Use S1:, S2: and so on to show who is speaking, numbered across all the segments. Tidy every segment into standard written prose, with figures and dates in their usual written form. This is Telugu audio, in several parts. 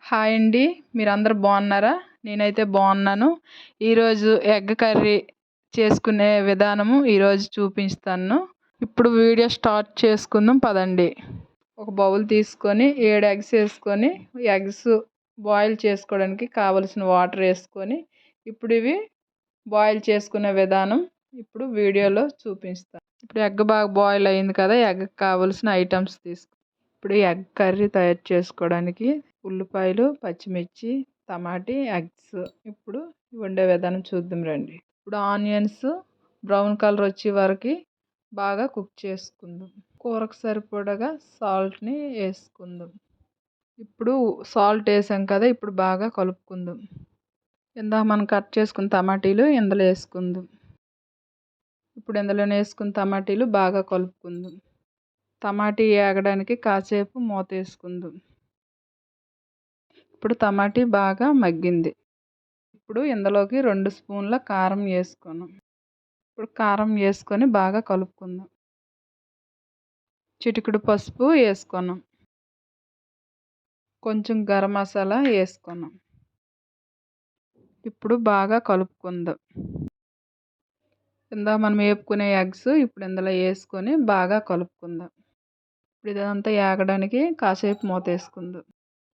S1: హాయ్ అండి. మీరందరూ బాగున్నారా? నేనైతే బాగున్నాను. ఈరోజు ఎగ్ కర్రీ చేసుకునే విధానము ఈరోజు చూపిస్తాను. ఇప్పుడు వీడియో స్టార్ట్ చేసుకుందాం పదండి. ఒక బౌల్ తీసుకొని 7 ఎగ్స్ వేసుకొని ఎగ్స్ బాయిల్ చేసుకోవడానికి కావలసిన వాటర్ వేసుకొని ఇప్పుడు ఇవి బాయిల్ చేసుకునే విధానం ఇప్పుడు వీడియోలో చూపిస్తాను. ఇప్పుడు ఎగ్ బాగా బాయిల్ అయింది కదా, ఎగ్కి కావలసిన ఐటమ్స్ ఇప్పుడు ఎగ్ కర్రీ తయారు చేసుకోవడానికి ఉల్లిపాయలు, పచ్చిమిర్చి, టమాటీ, ఎగ్స్ ఇప్పుడు వండే విధానం చూద్దాం రండి. ఇప్పుడు ఆనియన్స్ బ్రౌన్ కలర్ వచ్చే వరకు బాగా కుక్ చేసుకుందాం. కూరకు సరిపడగా సాల్ట్ని వేసుకుందాం. ఇప్పుడు సాల్ట్ వేసాం కదా, ఇప్పుడు బాగా కలుపుకుందాం. ఇందాక మనం కట్ చేసుకున్న టమాటీలు ఇందులో వేసుకుందాం. ఇప్పుడు ఇందులోనే వేసుకున్న టమాటీలు బాగా కలుపుకుందాం. టమాటీ వేగడానికి కాసేపు మూత వేసుకుందాం. ఇప్పుడు టమాటీ బాగా మగ్గింది. ఇప్పుడు ఇందులోకి 2 స్పూన్ల కారం వేసుకున్నాం. ఇప్పుడు కారం వేసుకొని బాగా కలుపుకుందాం. చిటికెడు పసుపు వేసుకున్నాం. కొంచెం గరం మసాలా వేసుకున్నాం. ఇప్పుడు బాగా కలుపుకుందాం. ఇందాక మనం వేపుకునే ఎగ్స్ ఇప్పుడు ఇందులో వేసుకొని బాగా కలుపుకుందాం. ఇప్పుడు ఇదంతా వేగడానికి కాసేపు మూత వేసుకుందాం.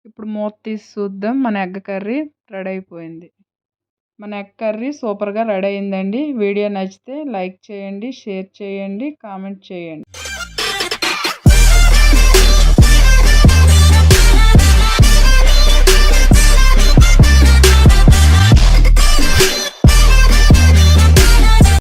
S1: ఇప్పుడు మూత తీసి చూద్దాం. మన ఎగ్ కర్రీ రెడీ అయిపోయింది. మన ఎగ్ కర్రీ సూపర్గా రెడీ అయిందండి. వీడియో నచ్చితే లైక్ చేయండి, షేర్ చేయండి, కామెంట్ చేయండి.